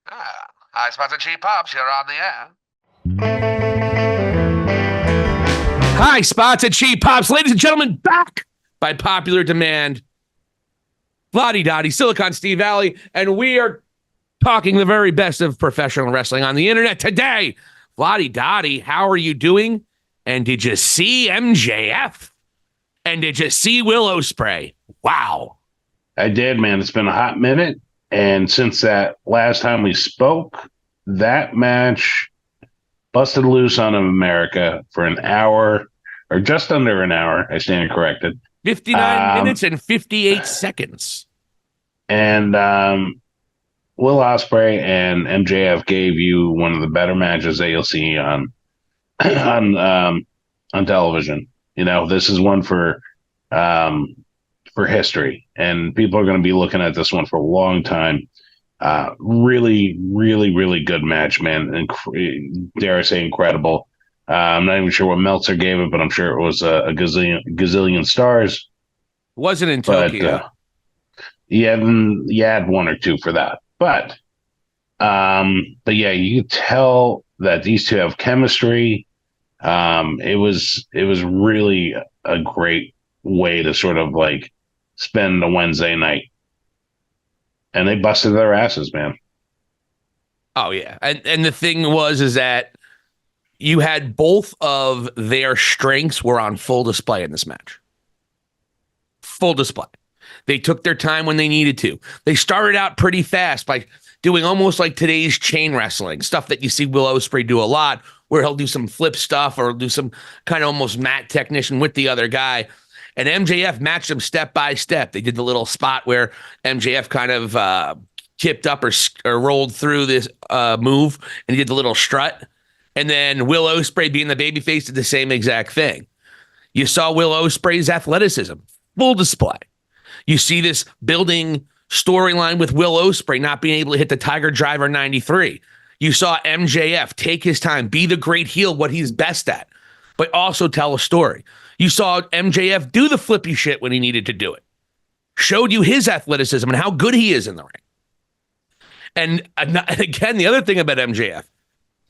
Hi, Spots and Cheap Pops. You're on the air. Hi, Spots and Cheap Pops. Ladies and gentlemen, back by popular demand. Vladi Dottie, Silicon Steve Alley, and we are talking the very best of professional wrestling on the internet today. Vladi Dottie, how are you doing? And did you see MJF? And did you see Will Ospreay? Wow. I did, man. It's been a hot minute. And since that last time we spoke, that match busted loose on America for an hour, or just under an hour. I stand corrected. 59 minutes and 58 seconds. And Will Ospreay and MJF gave you one of the better matches that you'll see on television. You know, this is one for history, and people are going to be looking at this one for a long time. Really, really, really good match, man. And dare I say, incredible. I'm not even sure what Meltzer gave it, but I'm sure it was a gazillion stars. Wasn't in Tokyo. You had one or two for that, but yeah, you could tell that these two have chemistry. It was really a great way to sort of like spend a Wednesday night, and they busted their asses, man. Oh yeah, and the thing is that you had both of their strengths were on full display in this match. Full display. They took their time when they needed to. They started out pretty fast by doing almost like today's chain wrestling, stuff that you see Will Ospreay do a lot, where he'll do some flip stuff or do some kind of almost mat technician with the other guy. And MJF matched them step by step. They did the little spot where MJF kind of tipped up or rolled through this move, and he did the little strut. And then Will Ospreay, being the babyface, did the same exact thing. You saw Will Ospreay's athleticism, full display. You see this building storyline with Will Ospreay not being able to hit the Tiger Driver 93. You saw MJF take his time, be the great heel, what he's best at, but also tell a story. You saw MJF do the flippy shit when he needed to do it. Showed you his athleticism and how good he is in the ring. And again, the other thing about MJF,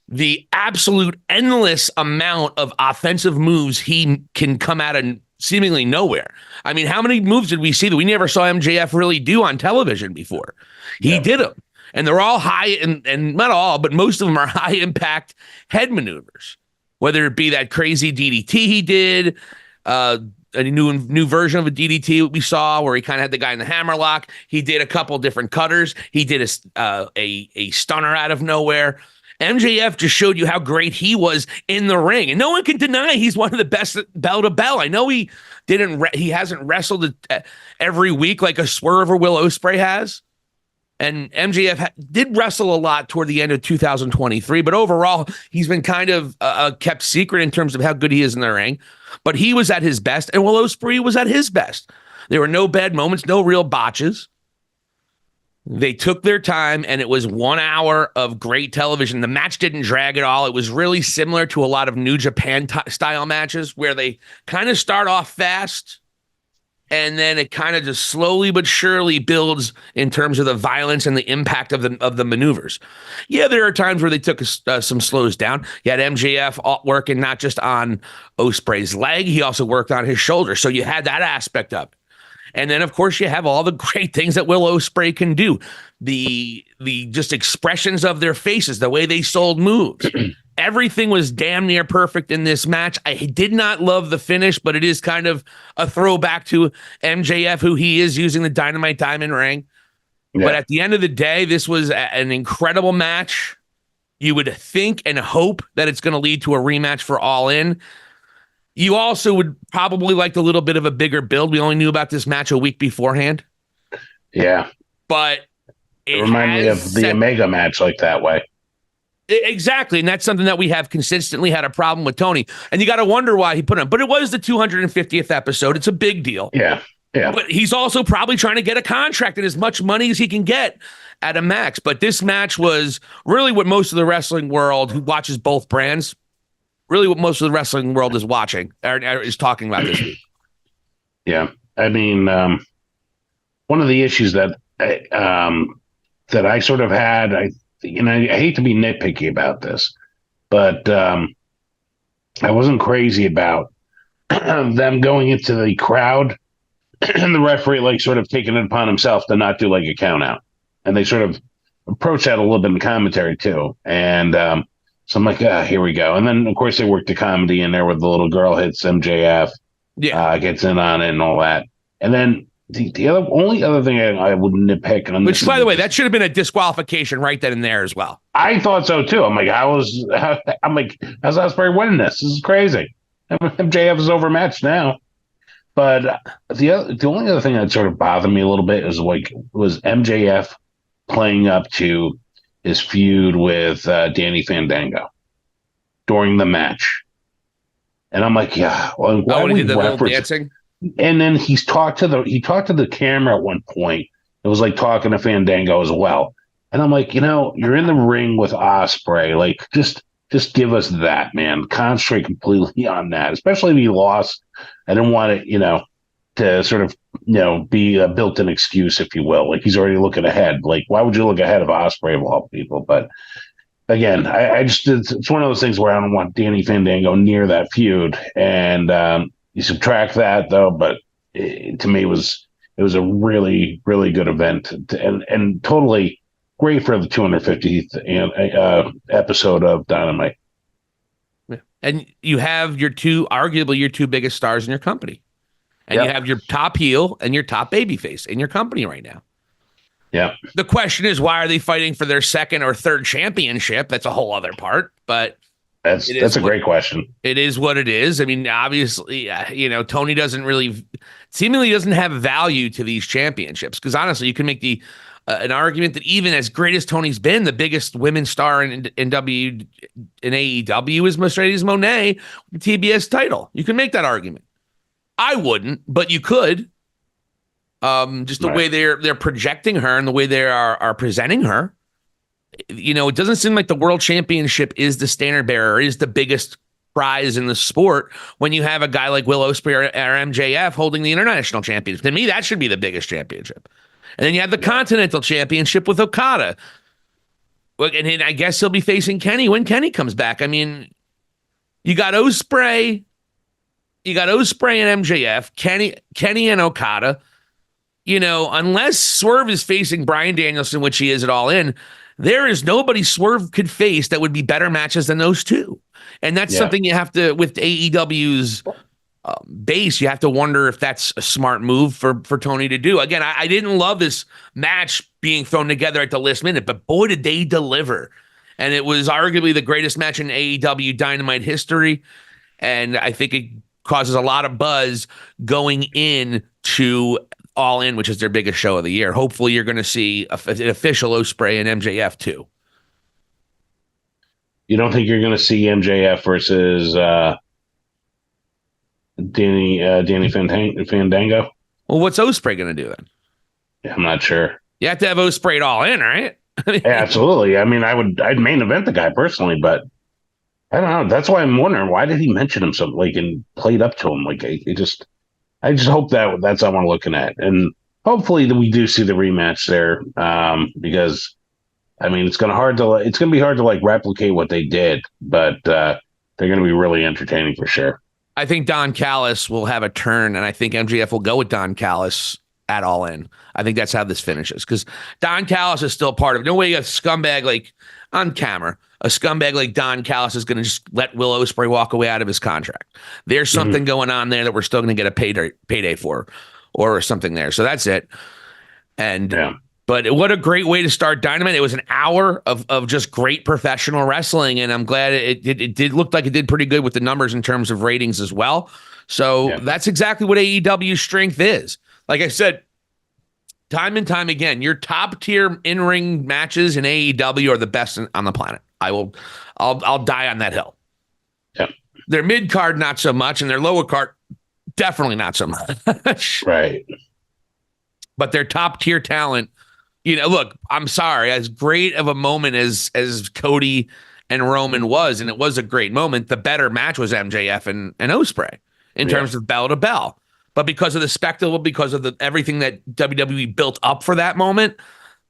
the absolute endless amount of offensive moves he can come out of seemingly nowhere. I mean, how many moves did we see that we never saw MJF really do on television before? He did them. And they're all high, and not all, but most of them are high impact head maneuvers. Whether it be that crazy DDT he did, a new version of a DDT we saw where he kind of had the guy in the hammerlock. He did a couple different cutters. He did a stunner out of nowhere. MJF just showed you how great he was in the ring, and no one can deny he's one of the best bell to bell. I know he hasn't wrestled every week like a Swerve or Will Ospreay has, and MJF did wrestle a lot toward the end of 2023, but overall he's been kind of kept secret in terms of how good he is in the ring. But he was at his best, and Will Ospreay was at his best. There were no bad moments, no real botches. They took their time, and it was 1 hour of great television. The match didn't drag at all. It was really similar to a lot of New Japan style matches where they kind of start off fast, and then it kind of just slowly but surely builds in terms of the violence and the impact of the maneuvers. Yeah, there are times where they took some slows down. You had MJF working not just on Ospreay's leg, he also worked on his shoulder. So you had that aspect of it. And then, of course, you have all the great things that Will Ospreay can do. The just expressions of their faces, the way they sold moves. Everything was damn near perfect in this match. I did not love the finish, but it is kind of a throwback to MJF, who he is using the Dynamite Diamond ring. Yeah. But at the end of the day, this was an incredible match. You would think and hope that it's going to lead to a rematch for All In. You also would probably like a little bit of a bigger build. We only knew about this match a week beforehand. Yeah. But it reminded me of the Omega match like that way. Exactly. And that's something that we have consistently had a problem with Tony. And you got to wonder why he put it on. But it was the 250th episode. It's a big deal. Yeah. Yeah. But he's also probably trying to get a contract and as much money as he can get at a max. But this match was really what most of the wrestling world who watches both brands, really what most of the wrestling world is watching or is talking about this week. Yeah. I mean, one of the issues that I sort of had, I I hate to be nitpicky about this, but I wasn't crazy about them going into the crowd and the referee like sort of taking it upon himself to not do like a count out. And they sort of approach that a little bit in commentary too. And so I'm like, here we go. And then of course they worked the comedy in there with the little girl hits MJF, gets in on it and all that. And then the only other thing I would nitpick on, which by the way, that should have been a disqualification right then and there as well. I thought so too. I'm like, how's Ospreay winning this? This is crazy. MJF is overmatched now. But the only other thing that sort of bothered me a little bit was MJF playing up to his feud with Danny Fandango during the match, and I'm like, why when he did the little dancing? And then he talked to the camera at one point. It was like talking to Fandango as well, and I'm like, you're in the ring with Ospreay, like just give us that, man. Concentrate completely on that, especially if he lost. I didn't want it, to sort of, be a built-in excuse, if you will. Like he's already looking ahead. Like, why would you look ahead of Ospreay of all people? But again, it's one of those things where I don't want Danny Fandango near that feud. And you subtract that though, but to me it was a really, really good event and totally great for the 250th episode of Dynamite. And you have arguably your two biggest stars in your company. And you have your top heel and your top babyface in your company right now. Yeah. The question is, why are they fighting for their second or third championship? That's a whole other part, but that's a great question. It is what it is. I mean, obviously, Tony seemingly doesn't have value to these championships, because honestly, you can make an argument that even as great as Tony's been, the biggest women's star in AEW is Mercedes Moné with the TBS title. You can make that argument. I wouldn't, but you could. Just the way they're projecting her and the way they are presenting her. It doesn't seem like the world championship is the standard bearer, is the biggest prize in the sport when you have a guy like Will Ospreay or MJF holding the international championship. To me, that should be the biggest championship. And then you have the Continental Championship with Okada. And I guess he'll be facing Kenny when Kenny comes back. I mean, you got Ospreay and MJF, Kenny and Okada. Unless Swerve is facing Bryan Danielson, which he is at All In, there is nobody Swerve could face that would be better matches than those two. And that's something you have to, with AEW's base, you have to wonder if that's a smart move for Tony to do. Again, I didn't love this match being thrown together at the last minute, but boy, did they deliver. And it was arguably the greatest match in AEW Dynamite history. And I think it causes a lot of buzz going into All In, which is their biggest show of the year. Hopefully you're going to see an official Ospreay and MJF too. You don't think you're going to see MJF versus Danny Fandango? Well, what's Ospreay going to do then? Yeah, I'm not sure. You have to have Ospreay at All In, right? Yeah, absolutely. I mean, I'd main event the guy personally, but I don't know. That's why I'm wondering, why did he mention him something and played up to him? I just hope that's what I'm looking at, and hopefully that we do see the rematch there, because I mean it's gonna be hard to replicate what they did, but they're gonna be really entertaining for sure. I think Don Callis will have a turn, and I think MJF will go with Don Callis at All In. I think that's how this finishes, because Don Callis is still part of it. No way a scumbag on camera. A scumbag like Don Callis is going to just let Will Ospreay walk away out of his contract. There's something going on there that we're still going to get a payday for, or something there. So that's it. And but what a great way to start Dynamite. It was an hour of just great professional wrestling, and I'm glad it did look like it did pretty good with the numbers in terms of ratings as well. So that's exactly what AEW's strength is. Like I said, time and time again, your top tier in-ring matches in AEW are the best on the planet. I'll die on that hill. Yep. Their mid card, not so much, and their lower card, definitely not so much. Right. But their top tier talent, look, I'm sorry, as great of a moment as Cody and Roman was, and it was a great moment, the better match was MJF and Ospreay in terms of bell to bell. But because of the spectacle, because of everything that WWE built up for that moment,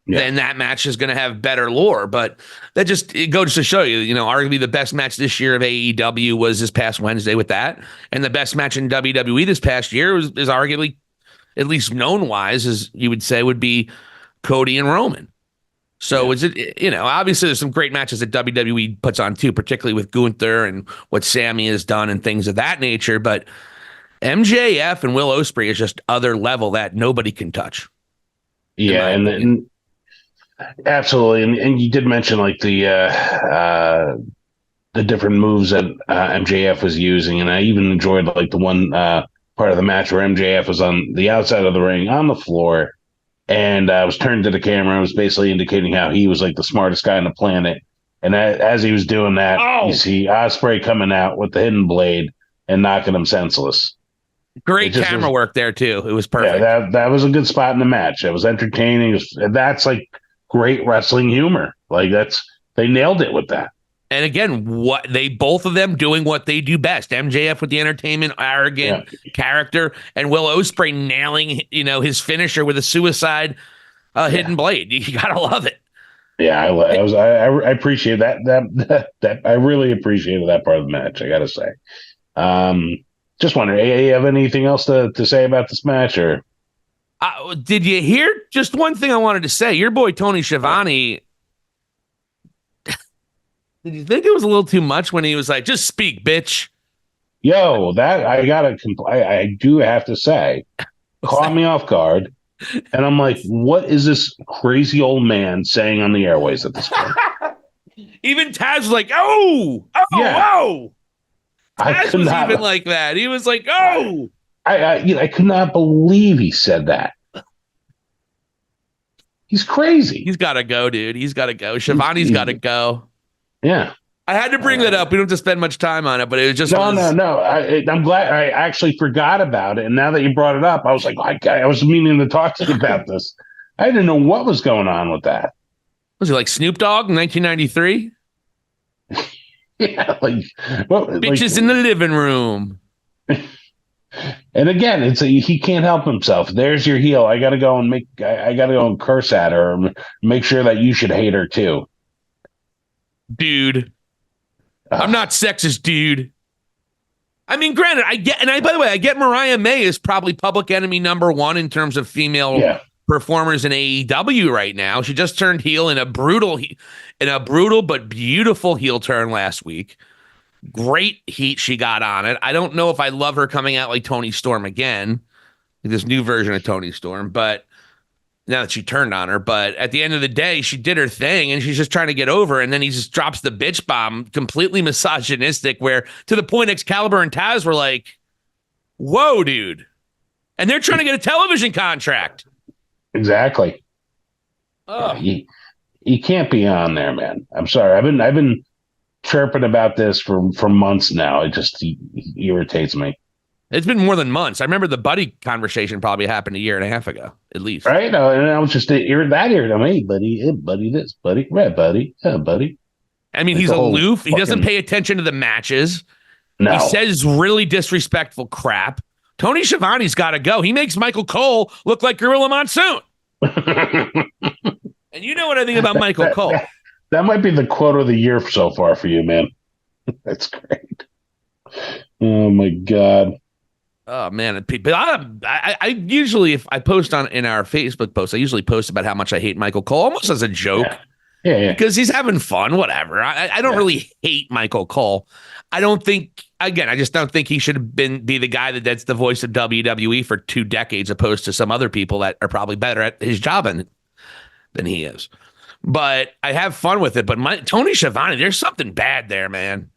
then that match is going to have better lore. But it goes to show you, arguably the best match this year of AEW was this past Wednesday with that. And the best match in WWE this past year is arguably, at least known wise, as you would say, would be Cody and Roman. So obviously there's some great matches that WWE puts on too, particularly with Gunther and what Sammy has done and things of that nature. But MJF and Will Ospreay is just other level that nobody can touch. Yeah, and absolutely. And you did mention like the different moves that MJF was using, and I even enjoyed like the one part of the match where MJF was on the outside of the ring on the floor. And I was turned to the camera and was basically indicating how he was like the smartest guy on the planet. And as he was doing that, you see Ospreay coming out with the hidden blade and knocking him senseless. Great camera work there too. It was perfect. Yeah, that was a good spot in the match. It was entertaining. That's like great wrestling humor. Like they nailed it with that. And again, both of them doing what they do best. MJF with the entertainment, arrogant character, and Will Ospreay nailing, his finisher with a suicide hidden blade. You gotta love it. Yeah, I appreciate that. I really appreciated that part of the match. I gotta say. Just wondering, you have anything else to say about this match, or? Did you hear? Just one thing I wanted to say. Your boy Tony Schiavone. Did you think it was a little too much when he was like, "Just speak, bitch"? Yo, that I do have to say, caught me off guard, and I'm like, "What is this crazy old man saying on the airways at this point?" Even Taz was like, "Oh, oh." Taz was even like that. He was like, "Oh." I could not believe he said that. He's crazy. He's got to go, dude. He's got to go. Schiavone's got to go. Yeah. I had to bring that up. We don't have to spend much time on it, but it was just... No. I'm glad I actually forgot about it. And now that you brought it up, I was like, I was meaning to talk to you about this. I didn't know what was going on with that. Was it like Snoop Dogg in 1993? Yeah, bitches in the living room. And again, he can't help himself. There's your heel. I gotta go and curse at her, and make sure that you should hate her too. Dude, I'm not sexist, dude. I mean, granted, by the way, I get Mariah May is probably public enemy number one in terms of female performers in AEW right now. She just turned heel in a brutal but beautiful heel turn last week. Great heat she got on it. I don't know if I love her coming out like Toni Storm again, this new version of Toni Storm, but now that she turned on her. But at the end of the day, she did her thing, and she's just trying to get over. And then he just drops the bitch bomb, completely misogynistic, where to the point Excalibur and Taz were like, "Whoa, dude!" And they're trying to get a television contract. Exactly. Oh, you can't be on there, man. I'm sorry. I've been chirping about this for months now. It just irritates me. It's been more than months. I remember the Buddy conversation probably happened a year and a half ago, at least. Right? And I was just irritated. Hey, buddy this, buddy, red, buddy, buddy. I mean, he's aloof. He doesn't pay attention to the matches. No. He says really disrespectful crap. Tony Schiavone's got to go. He makes Michael Cole look like Gorilla Monsoon. And you know what I think about Michael Cole. That might be the quote of the year so far for you, man. That's great. Oh, my God. Oh man, but I usually, if I post in our Facebook post, I usually post about how much I hate Michael Cole, almost as a joke. Yeah. Because he's having fun, whatever. I don't really hate Michael Cole. I just don't think he should be the guy that's the voice of WWE for 2 decades, opposed to some other people that are probably better at his job than he is. But I have fun with it. But Tony Schiavone, there's something bad there, man.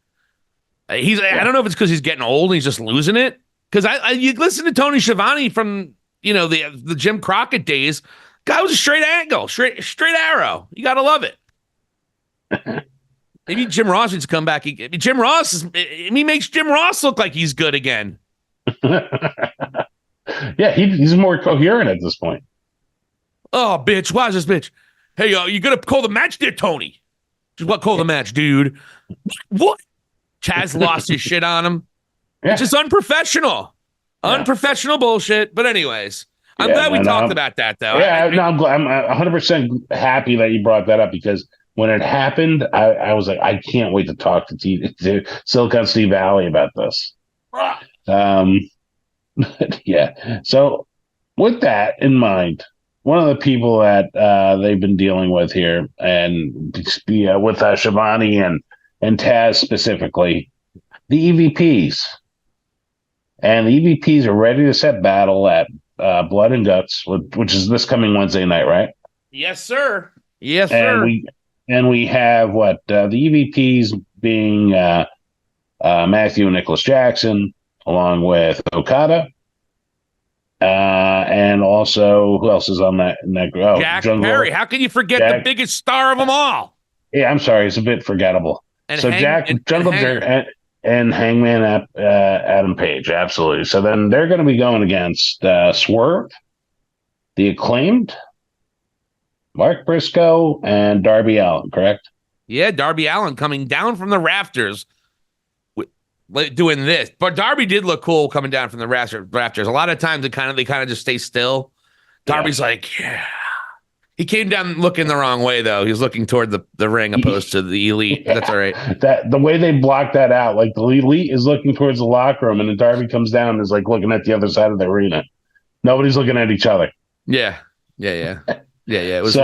I don't know if it's because he's getting old and he's just losing it. Because you listen to Tony Schiavone from the Jim Crockett days, guy was a straight angle, straight arrow. You gotta love it. Maybe Jim Ross needs to come back. He makes Jim Ross look like he's good again. Yeah, he's more coherent at this point. Oh, bitch! Why is this bitch? Hey, you gonna call the match there, Tony? Just what? Call the match, dude. What? Chaz lost his shit on him. Yeah. It's just unprofessional. Unprofessional bullshit. But anyways, I'm glad we talked about that, though. Yeah, I'm glad. I'm 100% happy that you brought that up, because when it happened, I was like, I can't wait to talk to Silicon Steve Valley about this. Yeah. So with that in mind, one of the people that they've been dealing with here, and with Shivani and Taz specifically, the EVPs. And the EVPs are ready to set battle at Blood and Guts, which is this coming Wednesday night, right? Yes, sir. Yes, sir. And we have the EVPs being Matthew and Nicholas Jackson, along with Okada. And also, who else is on that group? Oh, Jack Perry. How can you forget the biggest star of them all? Yeah, I'm sorry. It's a bit forgettable. And and Hangman Adam Page. Absolutely. So then they're going to be going against Swerve, The Acclaimed, Mark Briscoe, and Darby Allin, correct? Yeah, Darby Allin coming down from the rafters doing this. But Darby did look cool coming down from the rafters. A lot of times they kind of just stay still. Darby's like, yeah. He came down looking the wrong way, though. He was looking toward the ring opposed to the Elite. Yeah. That's all right. The way they blocked that out, like the Elite is looking towards the locker room, and then Darby comes down and is like looking at the other side of the arena. Nobody's looking at each other. Yeah. It was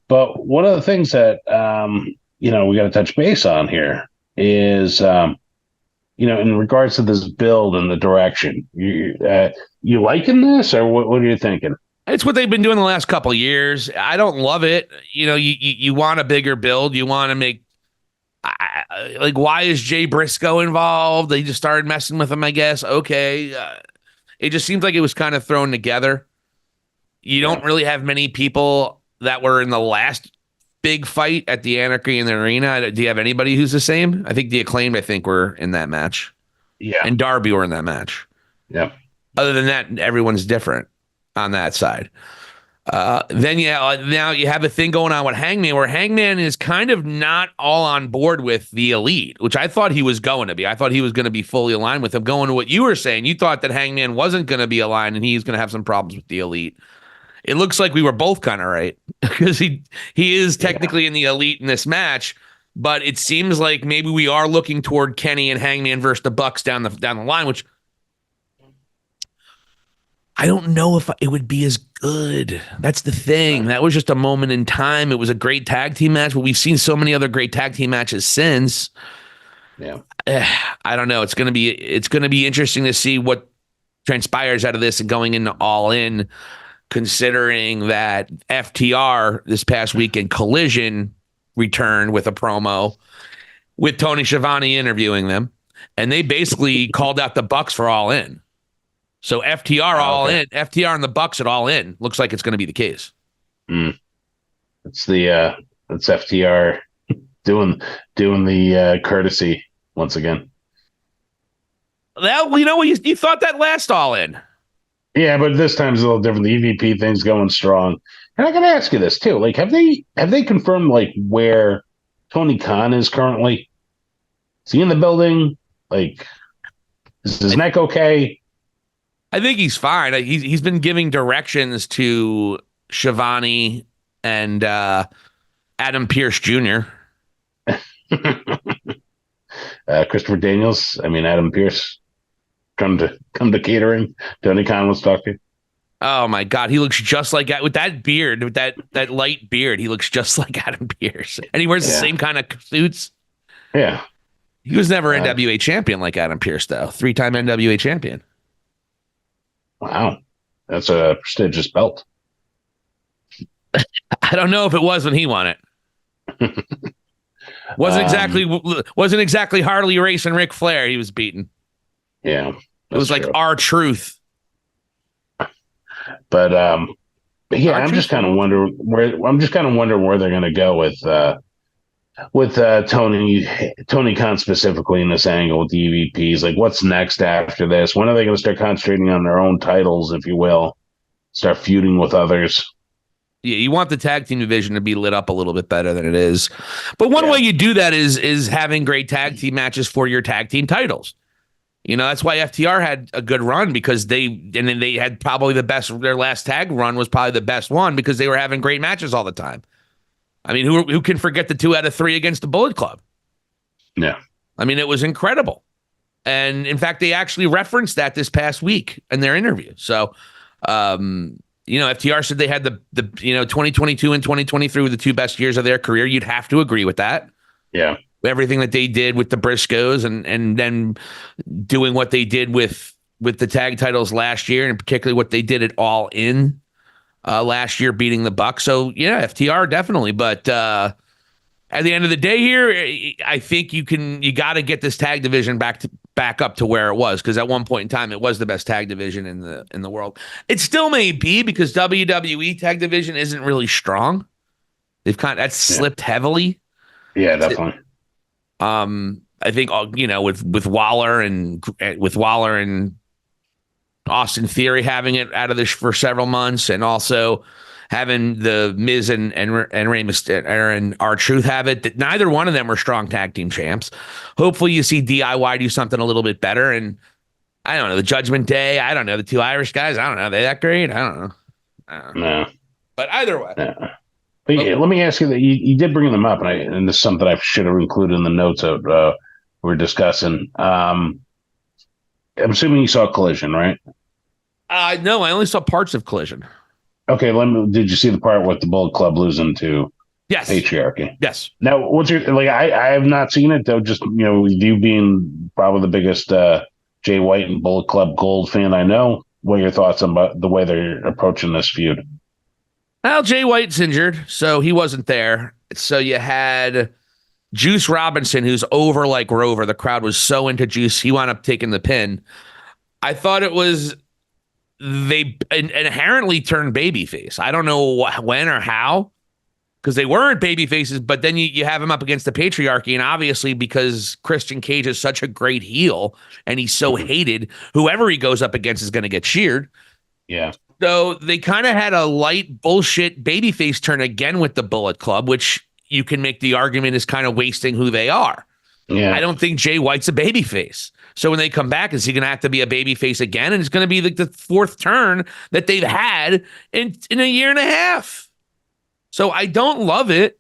but one of the things that we got to touch base on here is in regards to this build and the direction. You liking this, or what are you thinking? It's what they've been doing the last couple of years. I don't love it. You want a bigger build. You want to make why is Jay Briscoe involved? They just started messing with him, I guess. Okay. It just seems like it was kind of thrown together. You don't really have many people that were in the last big fight at the Anarchy in the Arena. Do you have anybody who's the same? I think the Acclaimed, were in that match. Yeah. And Darby were in that match. Yeah. Other than that, everyone's different on that side. Then now you have a thing going on with Hangman, where Hangman is kind of not all on board with the Elite, which I thought he was going to be. I thought he was going to be fully aligned with them. Going to what you were saying, you thought that Hangman wasn't going to be aligned and he's going to have some problems with the Elite. It looks like we were both kind of right, because he is technically in the Elite in this match, but it seems like maybe we are looking toward Kenny and Hangman versus the Bucks down the line, which I don't know if it would be as good. That's the thing. That was just a moment in time. It was a great tag team match, but we've seen so many other great tag team matches since. Yeah. I don't know. It's going to be interesting to see what transpires out of this and going into All In, considering that FTR this past weekend Collision returned with a promo with Tony Schiavone interviewing them, and they basically called out the Bucks for All In. So FTR All In, FTR and the Bucks at All In looks like it's going to be the case. It's FTR doing the courtesy once again. Well, you thought that last All In. Yeah, but this time's a little different. The EVP thing's going strong. And I got to ask you this too. Like, have they confirmed where Tony Khan is currently? Is he in the building? Like, is his neck okay? I think he's fine. He's been giving directions to Shivani and Adam Pearce Jr. Christopher Daniels. Adam Pearce. Come to catering. Tony Khan wants to talk to you. Oh my God, he looks just like, with that beard, with that light beard, he looks just like Adam Pearce, and he wears the same kind of suits. Yeah, he was never NWA champion like Adam Pearce, though. 3-time NWA champion. Wow, that's a prestigious belt. I don't know if it was when he won it. Wasn't exactly Harley Race and Ric Flair he was beating. Yeah, it was like R-Truth. But yeah, I'm just kind of wondering where they're going to go with Tony Khan specifically in this angle with the EVPs. Like, what's next after this? When are they going to start concentrating on their own titles, if you will? Start feuding with others. Yeah, you want the tag team division to be lit up a little bit better than it is. But one way you do that is having great tag team matches for your tag team titles. That's why FTR had a good run, because then they had probably their last tag run was probably the best one, because they were having great matches all the time. I mean, who can forget the 2 out of 3 against the Bullet Club? Yeah. I mean, it was incredible. And in fact, they actually referenced that this past week in their interview. So, FTR said they had the 2022 and 2023 were the 2 best years of their career. You'd have to agree with that. Yeah. Everything that they did with the Briscoes and then doing what they did with the tag titles last year, and particularly what they did at All In last year, beating the Bucks. So yeah, FTR definitely. But at the end of the day here, I think you got to get this tag division back up to where it was, because at one point in time it was the best tag division in the world. It still may be, because WWE tag division isn't really strong. That's slipped heavily. Yeah, definitely. I think with Waller and Austin Theory having it out of this for several months, and also having the Miz and Rey Mysterio and R-Truth have it, that neither one of them were strong tag team champs. Hopefully you see DIY do something a little bit better. And I don't know, the Judgment Day, I don't know, the 2 Irish guys, I don't know, are they that great? I don't know. No. But either way. Yeah. But yeah, let me ask you that you did bring them up, and this is something I should have included in the notes that we're discussing. I'm assuming you saw Collision, right? No, I only saw parts of Collision. Okay, did you see the part with the Bullet Club losing to Patriarchy? Yes. Now, what's your I have not seen it though. Just with you being probably the biggest Jay White and Bullet Club Gold fan I know. What are your thoughts about the way they're approaching this feud? Well, Jay White's injured, so he wasn't there. So you had Juice Robinson, who's over like Rover. The crowd was so into Juice, he wound up taking the pin. I thought it was they inherently turned babyface. I don't know when or how, because they weren't babyfaces, but then you have him up against the Patriarchy, and obviously because Christian Cage is such a great heel and he's so hated, whoever he goes up against is going to get cheered. Yeah. So they kind of had a light bullshit babyface turn again with the Bullet Club, which you can make the argument is kind of wasting who they are. Yeah. I don't think Jay White's a babyface. So when they come back, is he going to have to be a babyface again? And it's going to be like the 4th turn that they've had in a year and a half. So I don't love it,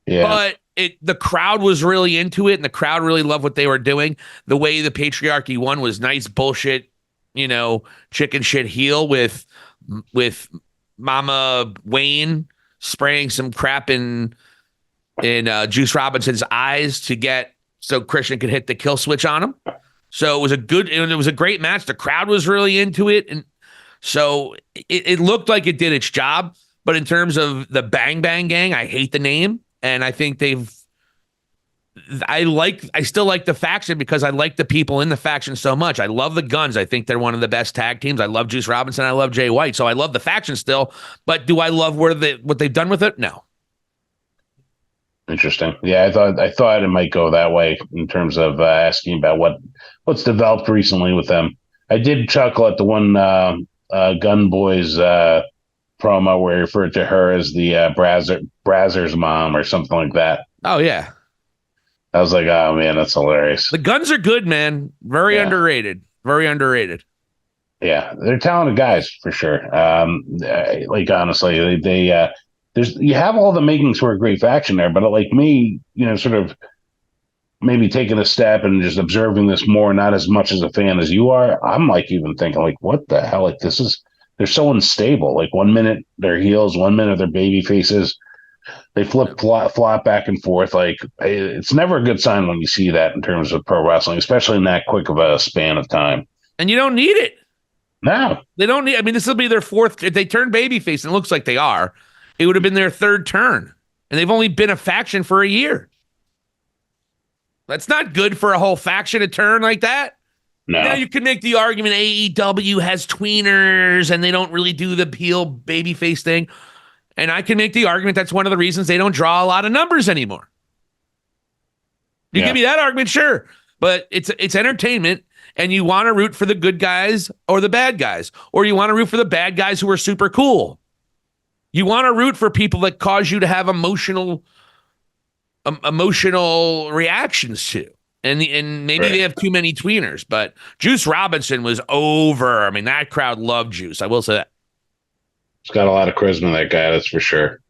but the crowd was really into it, and the crowd really loved what they were doing. The way the Patriarchy won was nice bullshit, chicken shit heel with Mama Wayne spraying some crap in Juice Robinson's eyes so Christian could hit the kill switch on him. So it was a great match. The crowd was really into it, and so it looked like it did its job. But in terms of the Bang Bang Gang, I hate the name, and I think I still like the faction because I like the people in the faction so much. I love the Guns. I think they're one of the best tag teams. I love Juice Robinson. I love Jay White. So I love the faction still. But do I love what they've done with it? No. Interesting. Yeah, I thought it might go that way in terms of asking about what's developed recently with them. I did chuckle at the one Gun Boys promo where he referred to her as the Brazzers mom or something like that. Oh yeah. I was like, oh man, that's hilarious. The Guns are good, man. Very underrated. Very underrated. Yeah, they're talented guys for sure. Honestly, they you have all the makings for a great faction there, but like me, sort of maybe taking a step and just observing this more, not as much as a fan as you are. I'm like even thinking like, what the hell? Like they're so unstable. Like 1 minute they're heels, 1 minute they're baby faces. They flop back and forth. Like it's never a good sign when you see that in terms of pro wrestling, especially in that quick of a span of time. And you don't need it. No, they don't need. I mean, this will be their 4th. If they turn babyface, and it looks like they are, it would have been their 3rd turn, and they've only been a faction for a year. That's not good for a whole faction to turn like that. No. Now you can make the argument AEW has tweeners and they don't really do the heel babyface thing. And I can make the argument that's one of the reasons they don't draw a lot of numbers anymore. You give me that argument, sure. But it's entertainment, and you want to root for the good guys or the bad guys, or you want to root for the bad guys who are super cool. You want to root for people that cause you to have emotional reactions to. And maybe they have too many tweeners, but Juice Robinson was over. I mean, that crowd loved Juice. I will say that. He's got a lot of charisma, that guy, that's for sure.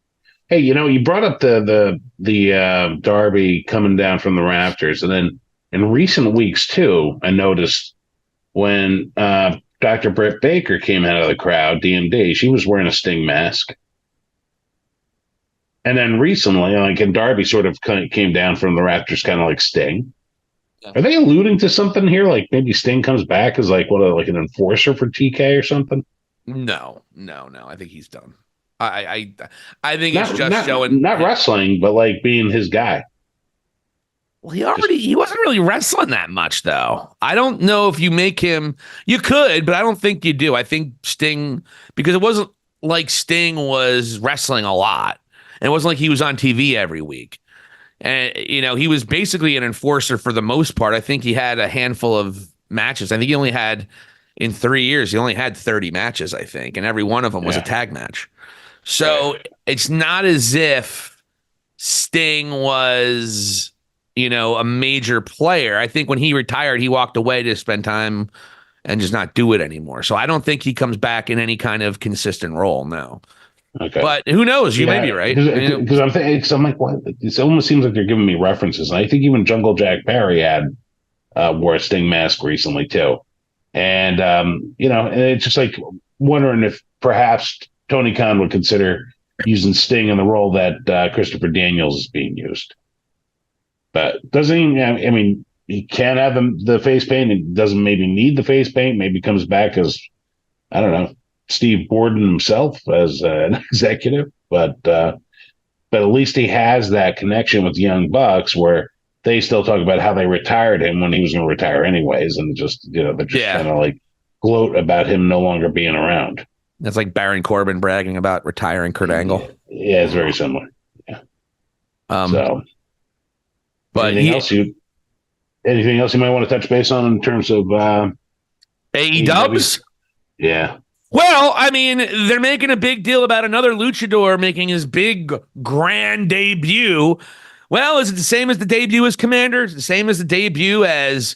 Hey, you brought up the Darby coming down from the rafters, and then in recent weeks too, I noticed when Dr. Britt Baker came out of the crowd, DMD, she was wearing a Sting mask. And then recently, and Darby sort of came down from the rafters, kind of like Sting. Yeah. Are they alluding to something here? Like maybe Sting comes back as like an enforcer for TK or something? No. I think he's done. I think it's just showing not wrestling, but like being his guy. Well, he wasn't really wrestling that much, though. I don't know if you make him. You could, but I don't think you do. I think Sting, because it wasn't like Sting was wrestling a lot, and it wasn't like he was on TV every week. And he was basically an enforcer for the most part. I think he had a handful of matches. I think he only had, in 3 years, he only had 30 matches, I think, and every one of them was a tag match. So it's not as if Sting was, a major player. I think when he retired, he walked away to spend time and just not do it anymore. So I don't think he comes back in any kind of consistent role, no. Okay. But who knows? You may be right. Because I'm like, what? It almost seems like they're giving me references. And I think even Jungle Jack Perry wore a Sting mask recently too. And, and it's just like wondering if perhaps Tony Khan would consider using Sting in the role that Christopher Daniels is being used. But doesn't he? He can have the face paint. He doesn't maybe need the face paint. Maybe comes back as, I don't know, Steve Borden himself as an executive. But at least he has that connection with the Young Bucks where they still talk about how they retired him when he was going to retire anyways. And just, they're just kind of like gloat about him no longer being around. That's like Baron Corbin bragging about retiring Kurt Angle. Yeah, it's very similar. Yeah. But anything else you might want to touch base on in terms of AEW? Yeah. Well, they're making a big deal about another luchador making his big grand debut. Well, is it the same as the debut as Commander? Is it the same as the debut as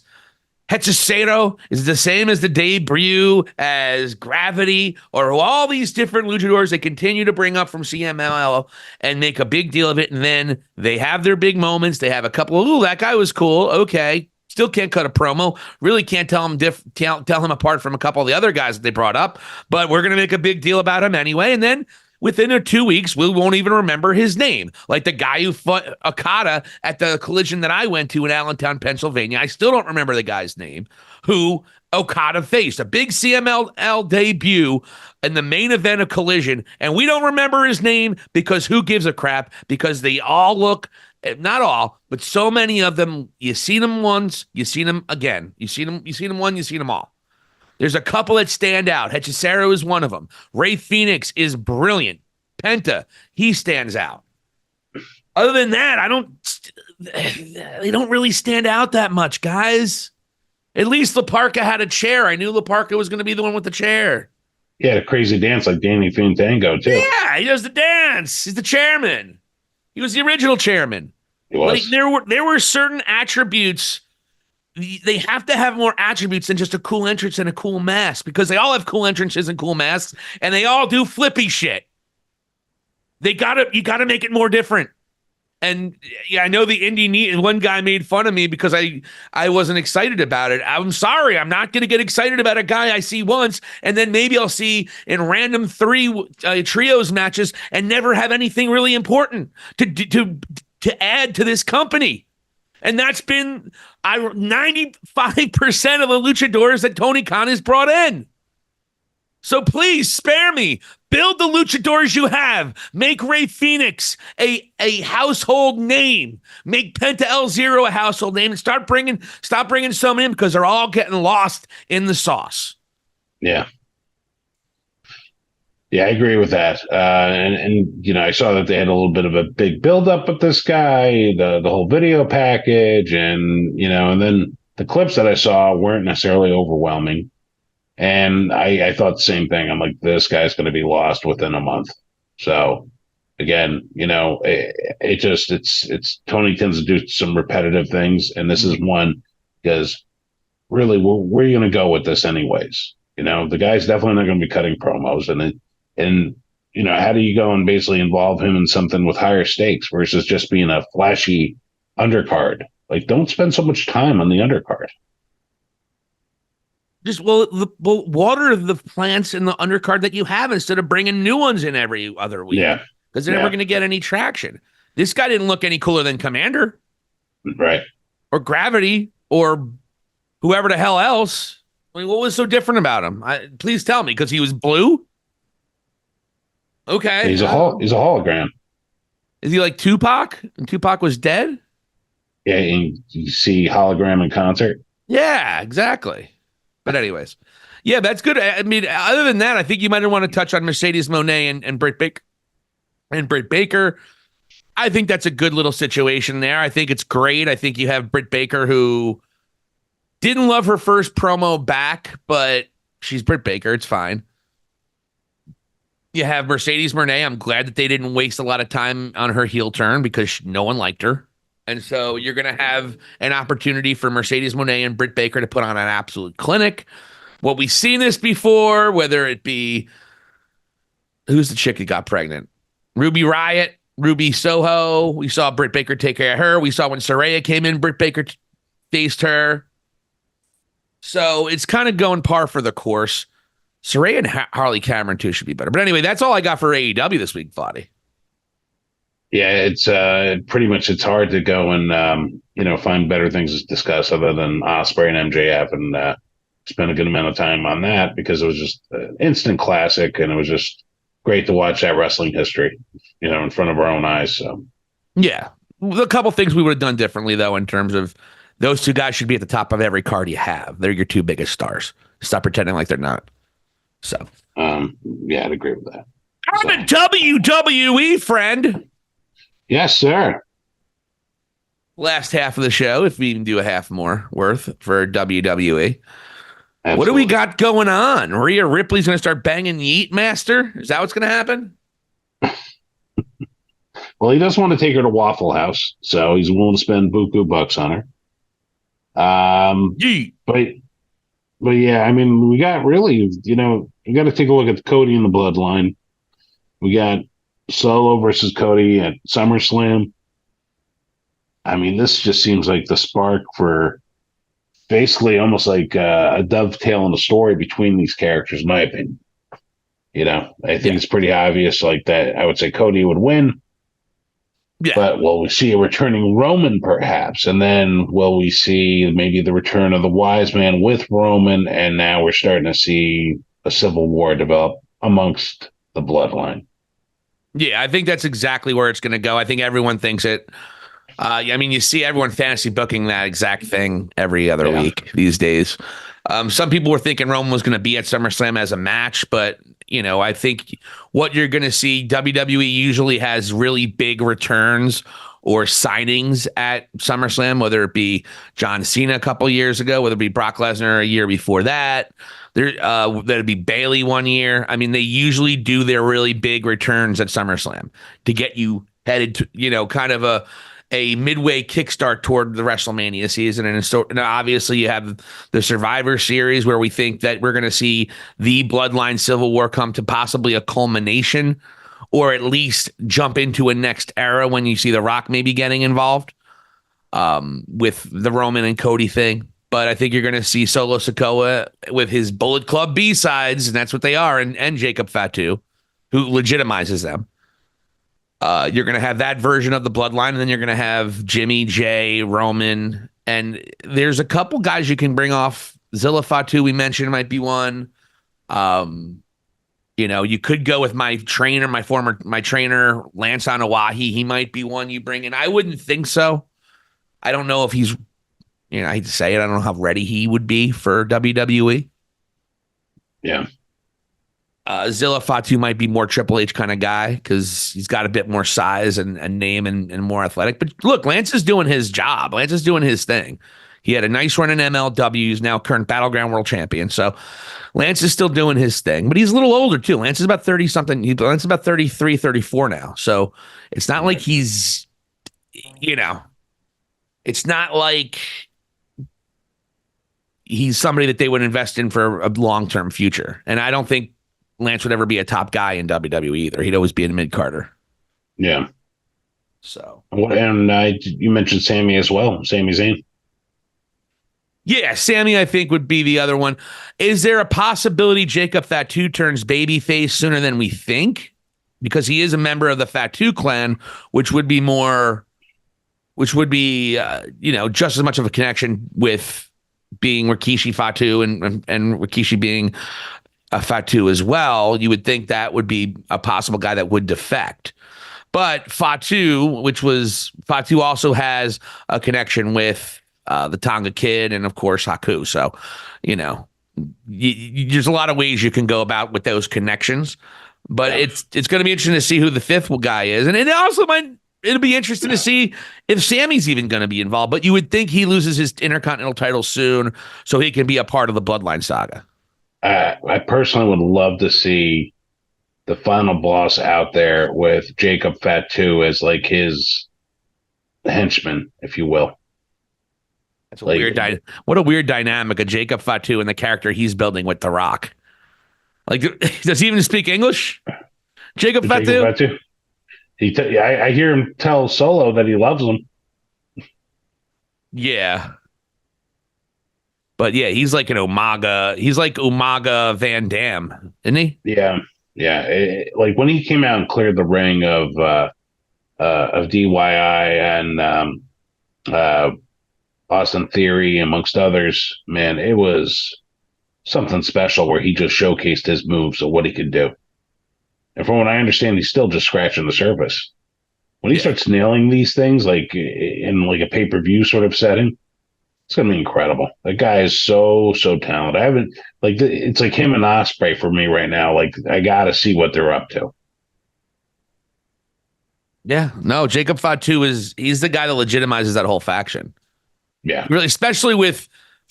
Hechicero? Is it the same as the debut as Gravity? Or all these different luchadors they continue to bring up from CMLL and make a big deal of it, and then they have their big moments. They have a couple of, that guy was cool. Okay. Still can't cut a promo. Really can't tell him apart from a couple of the other guys that they brought up, but we're going to make a big deal about him anyway. And then within 2 weeks, we won't even remember his name. Like the guy who fought Okada at the collision that I went to in Allentown, Pennsylvania. I still don't remember the guy's name who Okada faced. A big CMLL debut in the main event of Collision. And we don't remember his name because who gives a crap? Because they all look, not all, but so many of them, you seen them once, you seen them again. You seen them one, you seen them all. There's a couple that stand out. Hechicero is one of them. Ray Phoenix is brilliant. Penta, he stands out. Other than that, they don't really stand out that much, guys. At least Laparca had a chair. I knew Laparca was going to be the one with the chair. Yeah, a crazy dance like Danny Fandango, too. Yeah, he does the dance. He's the chairman. He was the original chairman. He was. Like, there were certain attributes. They have to have more attributes than just a cool entrance and a cool mask, because they all have cool entrances and cool masks, and they all do flippy shit. You gotta make it more different. And yeah, I know the indie one guy made fun of me because I wasn't excited about it. I'm sorry. I'm not going to get excited about a guy I see once, and then maybe I'll see in random 3 trios matches and never have anything really important to add to this company. And that's been 95% of the luchadors that Tony Khan has brought in. So please spare me. Build the luchadors you have. Make Ray Phoenix a household name. Make Penta El Zero a household name, and stop bringing some in, because they're all getting lost in the sauce. Yeah. Yeah, I agree with that. And I saw that they had a little bit of a big buildup with this guy, the whole video package, and then the clips that I saw weren't necessarily overwhelming. And I thought the same thing. I'm like, this guy's going to be lost within a month. So again, it's Tony tends to do some repetitive things, and this is one because really, where are you going to go with this anyways? The guy's definitely not going to be cutting promos, and how do you go and basically involve him in something with higher stakes versus just being a flashy undercard? Like, don't spend so much time on the undercard. Just water the plants in the undercard that you have instead of bringing new ones in every other week. Yeah, because they're never going to get any traction. This guy didn't look any cooler than Commander, right? Or Gravity, or whoever the hell else. I mean, what was so different about him? Please tell me, because he was blue. Okay, he's a hologram. Is he like Tupac? And Tupac was dead. Yeah, and you see hologram in concert. Yeah, exactly. But anyways, yeah, that's good. I mean, other than that, I think you might want to touch on Mercedes Moné and Britt Baker. And Britt Baker, I think that's a good little situation there. I think it's great. I think you have Britt Baker, who didn't love her first promo back, but she's Britt Baker. It's fine. You have Mercedes Moné. I'm glad that they didn't waste a lot of time on her heel turn because no one liked her. And so you're going to have an opportunity for Mercedes Moné and Britt Baker to put on an absolute clinic. Well, we've seen this before, whether it be, who's the chick that got pregnant? Ruby Riott, Ruby Soho. We saw Britt Baker take care of her. We saw when Saraya came in, Britt Baker faced her. So it's kind of going par for the course. Saraya and Harley Cameron, too, should be better. But anyway, that's all I got for AEW this week, Vladi. Yeah, it's pretty much, it's hard to go and find better things to discuss other than Ospreay and MJF, and spend a good amount of time on that because it was just an instant classic, and it was just great to watch that wrestling history, in front of our own eyes. So yeah, a couple things we would have done differently though, in terms of those two guys should be at the top of every card you have. They're your two biggest stars. Stop pretending like they're not. So yeah, I'd agree with that. I'm a WWE friend. Yes, sir. Last half of the show, if we even do a half more worth for WWE. Absolutely. What do we got going on? Rhea Ripley's going to start banging Yeet Master? Is that what's going to happen? Well, he does want to take her to Waffle House, so he's willing to spend buku bucks on her. Yeet. But yeah, I mean, we got really, we got to take a look at Cody and the Bloodline. We got Solo versus Cody at SummerSlam. I mean, this just seems like the spark for basically almost like a dovetail in the story between these characters, in my opinion. I think it's pretty obvious like that. I would say Cody would win. Yeah. But will we see a returning Roman perhaps? And then will we see maybe the return of the wise man with Roman? And now we're starting to see a civil war develop amongst the Bloodline. Yeah, I think that's exactly where it's going to go. I think everyone thinks it. I mean, you see everyone fantasy booking that exact thing every other week these days. Some people were thinking Roman was going to be at SummerSlam as a match, but, I think what you're going to see, WWE usually has really big returns or signings at SummerSlam, whether it be John Cena a couple years ago, whether it be Brock Lesnar a year before that. That'd be Bailey one year. I mean, they usually do their really big returns at SummerSlam to get you headed to, kind of a midway kickstart toward the WrestleMania season. And so obviously you have the Survivor Series, where we think that we're going to see the Bloodline Civil War come to possibly a culmination, or at least jump into a next era when you see The Rock maybe getting involved with the Roman and Cody thing. But I think you're going to see Solo Sikoa with his Bullet Club B-sides, and that's what they are, and Jacob Fatu, who legitimizes them. You're going to have that version of the Bloodline, and then you're going to have Jimmy, Jay, Roman, and there's a couple guys you can bring off. Zilla Fatu, we mentioned, might be one. You could go with my trainer, Lance Anawahi. He might be one you bring in. I wouldn't think so. I don't know if he's, I hate to say it, I don't know how ready he would be for WWE. Yeah. Zilla Fatu might be more Triple H kind of guy because he's got a bit more size and name and more athletic. But look, Lance is doing his job. Lance is doing his thing. He had a nice run in MLW. He's now current Battleground World Champion. So Lance is still doing his thing, but he's a little older too. Lance is about 30 something. Lance is about 33, 34 now. So it's not like he's, it's not like he's somebody that they would invest in for a long-term future. And I don't think Lance would ever be a top guy in WWE either. He'd always be a mid-carder. Yeah. So. And you mentioned Sammy as well. Sami Zayn. Yeah, Sammy, I think, would be the other one. Is there a possibility Jacob Fatu turns babyface sooner than we think? Because he is a member of the Fatu clan, which would be just as much of a connection with being Rikishi Fatu and Rikishi being a Fatu as well. You would think that would be a possible guy that would defect. But Fatu also has a connection with the Tonga Kid and, of course, Haku. So, there's a lot of ways you can go about with those connections. But it's going to be interesting to see who the fifth guy is. And it also it'll be interesting to see if Sammy's even going to be involved. But you would think he loses his Intercontinental title soon so he can be a part of the Bloodline saga. I personally would love to see the final boss out there with Jacob Fatu as like his henchman, if you will. That's a what a weird dynamic of Jacob Fatu and the character he's building with The Rock. Like, does he even speak English? Jacob Fatu? I hear him tell Solo that he loves him. Yeah. But yeah, he's like an Umaga. He's like Umaga Van Dam, isn't he? Yeah. Yeah. Like when he came out and cleared the ring of DYI and Austin Theory, amongst others, man, it was something special where he just showcased his moves of what he could do. And from what I understand, he's still just scratching the surface. When he starts nailing these things, like in like a pay-per-view sort of setting, it's going to be incredible. That guy is so talented. It's like him and Ospreay for me right now. Like, I got to see what they're up to. Yeah, no, Jacob Fatu he's the guy that legitimizes that whole faction. Yeah. Really, especially with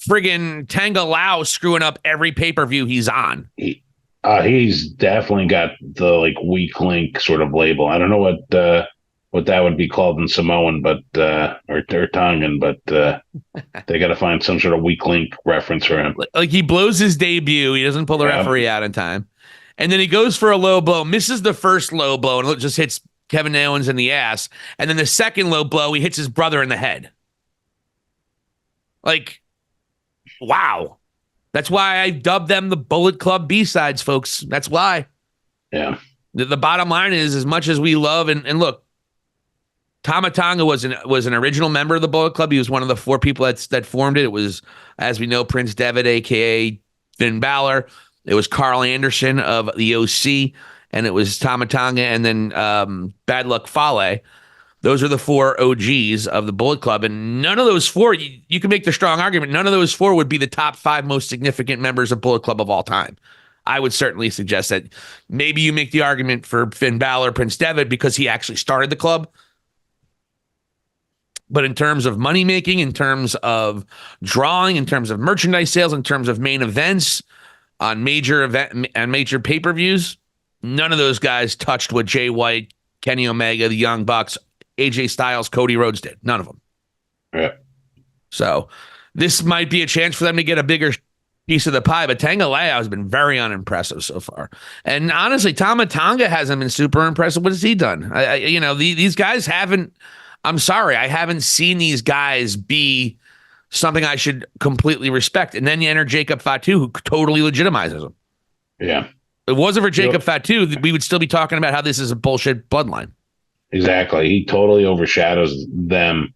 friggin' Tanga Lao screwing up every pay-per-view he's on. He's definitely got the like weak link sort of label. I don't know what that would be called in Samoan, but or Tongan, but they got to find some sort of weak link reference for him. Like he blows his debut, he doesn't pull the referee out in time, and then he goes for a low blow, misses the first low blow, and it just hits Kevin Owens in the ass, and then the second low blow, he hits his brother in the head. Like, wow. That's why I dubbed them the Bullet Club B-sides, folks. That's why. Yeah. The bottom line is, as much as we love, and look, Tama Tonga was an original member of the Bullet Club. He was one of the four people that formed it. It was, as we know, Prince Devitt, a.k.a. Finn Balor. It was Carl Anderson of the OC, and it was Tama Tonga, and then Bad Luck Fale. Those are the four OGs of the Bullet Club, and none of those four, you can make the strong argument, none of those four would be the top 5 most significant members of Bullet Club of all time. I would certainly suggest that maybe you make the argument for Finn Balor, Prince Devitt, because he actually started the club. But in terms of money making, in terms of drawing, in terms of merchandise sales, in terms of main events on major pay-per-views, none of those guys touched what Jay White, Kenny Omega, the Young Bucks, AJ Styles, Cody Rhodes did. None of them. Yeah. So this might be a chance for them to get a bigger piece of the pie, but Tanga Lao has been very unimpressive so far. And honestly, Tama Tonga hasn't been super impressive. What has he done? These guys haven't, I'm sorry, I haven't seen these guys be something I should completely respect. And then you enter Jacob Fatu, who totally legitimizes them. Yeah. If it wasn't for Jacob Fatu, we would still be talking about how this is a bullshit bloodline. Exactly. He totally overshadows them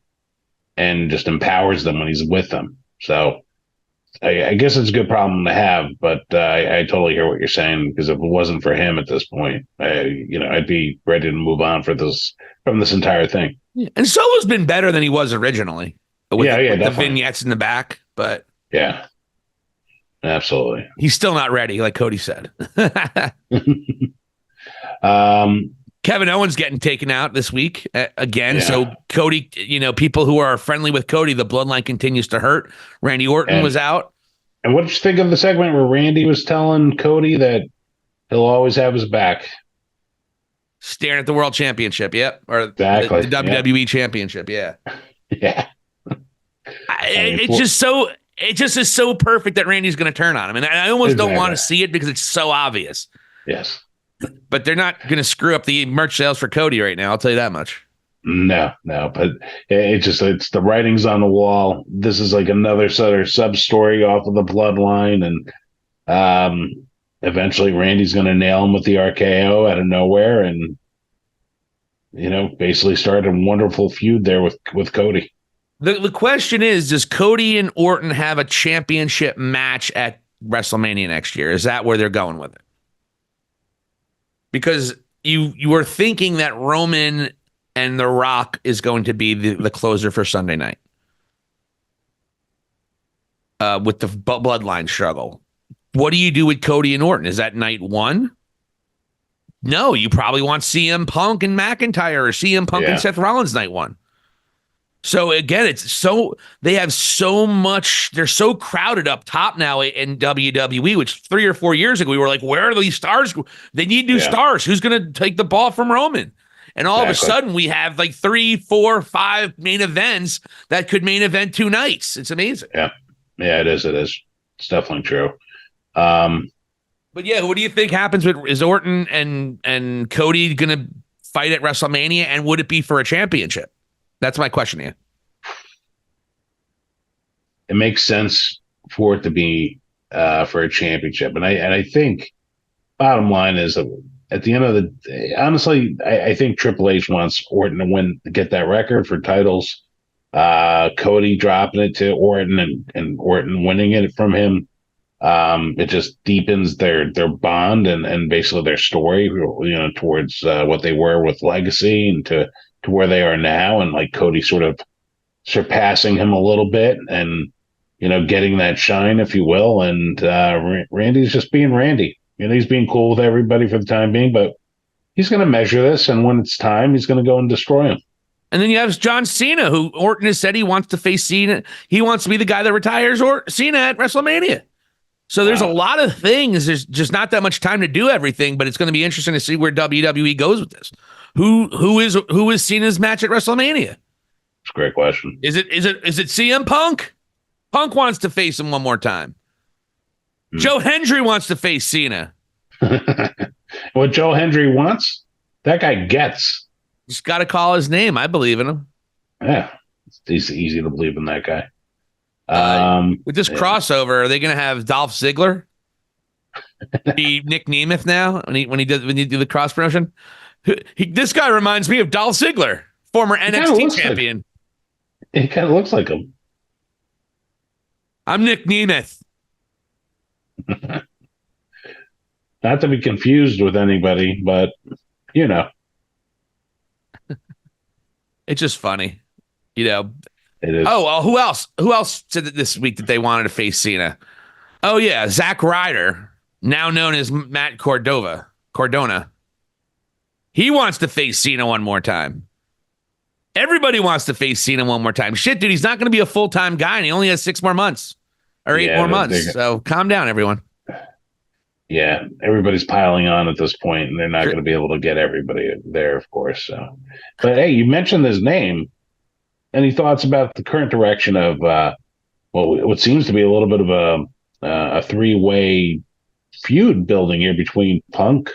and just empowers them when he's with them. So I guess it's a good problem to have, but I totally hear what you're saying, because if it wasn't for him at this point, I'd be ready to move on from this entire thing. Yeah. And Solo's been better than he was originally. With the vignettes in the back, but yeah, absolutely. He's still not ready, like Cody said. Kevin Owens getting taken out this week again. Yeah. So Cody, people who are friendly with Cody, the bloodline continues to hurt. Randy Orton was out. And what did you think of the segment where Randy was telling Cody that he'll always have his back? Staring at the World Championship, yep. Or exactly. the WWE Championship, yeah. Yeah. It just is so perfect that Randy's going to turn on him. And I almost don't want to see it because it's so obvious. Yes. But they're not going to screw up the merch sales for Cody right now. I'll tell you that much. No, but it's the writing's on the wall. This is like another sort of sub story off of the bloodline. And eventually Randy's going to nail him with the RKO out of nowhere. And, basically start a wonderful feud there with Cody. The question is, does Cody and Orton have a championship match at WrestleMania next year? Is that where they're going with it? Because you were thinking that Roman and The Rock is going to be the closer for Sunday night with the bloodline struggle. What do you do with Cody and Orton? Is that night one? No, you probably want CM Punk and McIntyre or CM Punk and Seth Rollins night one. So again, they have so much, they're so crowded up top now in WWE, which 3 or 4 years ago, we were like, where are these stars? They need new stars. Who's going to take the ball from Roman? And all of a sudden we have like 3, 4, 5 main events that could main event 2 nights. It's amazing. Yeah, it is. It's definitely true. But yeah, what do you think happens is Orton and Cody going to fight at WrestleMania, and would it be for a championship? That's my question to you. It makes sense for it to be for a championship. And I think bottom line is at the end of the day, honestly, I think Triple H wants Orton to get that record for titles. Cody dropping it to Orton and Orton winning it from him. It just deepens their bond and basically their story, towards what they were with Legacy and to where they are now, and like Cody sort of surpassing him a little bit and getting that shine, if you will. And Randy's just being Randy. He's being cool with everybody for the time being, but he's going to measure this, and when it's time, he's going to go and destroy him. And then you have John Cena, who Orton has said he wants to face Cena. He wants to be the guy that retires Cena at WrestleMania. So there's a lot of things. There's just not that much time to do everything, but it's going to be interesting to see where WWE goes with this. Who is Cena's match at WrestleMania? It's a great question. Is it CM Punk? Punk wants to face him one more time. Joe Hendry wants to face Cena. What Joe Hendry wants, that guy gets. Just got to call his name. I believe in him. Yeah, it's easy to believe in that guy. With this crossover, are they going to have Dolph Ziggler be Nick Nemeth now when he do the cross promotion? This guy reminds me of Dolph Ziggler, former NXT champion. He kind of looks like him. I'm Nick Nemeth. Not to be confused with anybody, but it's just funny, It is. Oh, well, who else? Who else said that this week that they wanted to face Cena? Oh yeah, Zack Ryder, now known as Matt Cardona. He wants to face Cena one more time. Everybody wants to face Cena one more time. Shit, dude, he's not going to be a full-time guy, and he only has 6 more months or 8 more months. So calm down, everyone. Yeah, everybody's piling on at this point, and they're not going to be able to get everybody there, of course. So, but hey, you mentioned his name. Any thoughts about the current direction of what seems to be a little bit of a 3-way feud building here between Punk,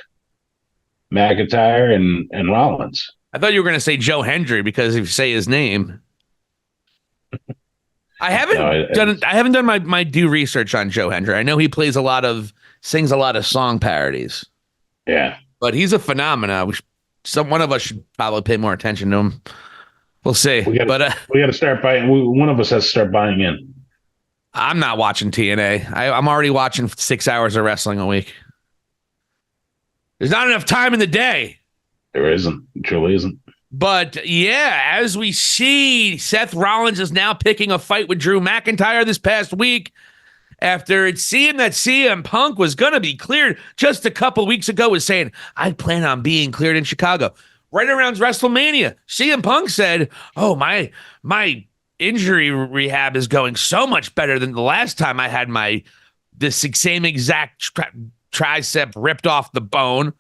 McIntyre, and Rollins? I thought you were going to say Joe Hendry because if you say his name, I haven't done my due research on Joe Hendry. I know he sings a lot of song parodies. Yeah, but he's a phenomenon. One of us should probably pay more attention to him. We'll see. We got to start buying. One of us has to start buying in. I'm not watching TNA. I'm already watching 6 hours of wrestling a week. There's not enough time in the day. There isn't. It truly isn't. But yeah, as we see, Seth Rollins is now picking a fight with Drew McIntyre this past week. after it seemed that CM Punk was going to be cleared just a couple weeks ago, was saying, I plan on being cleared in Chicago. Right around WrestleMania, CM Punk said, oh, my injury rehab is going so much better than the last time I had this same exact tricep ripped off the bone.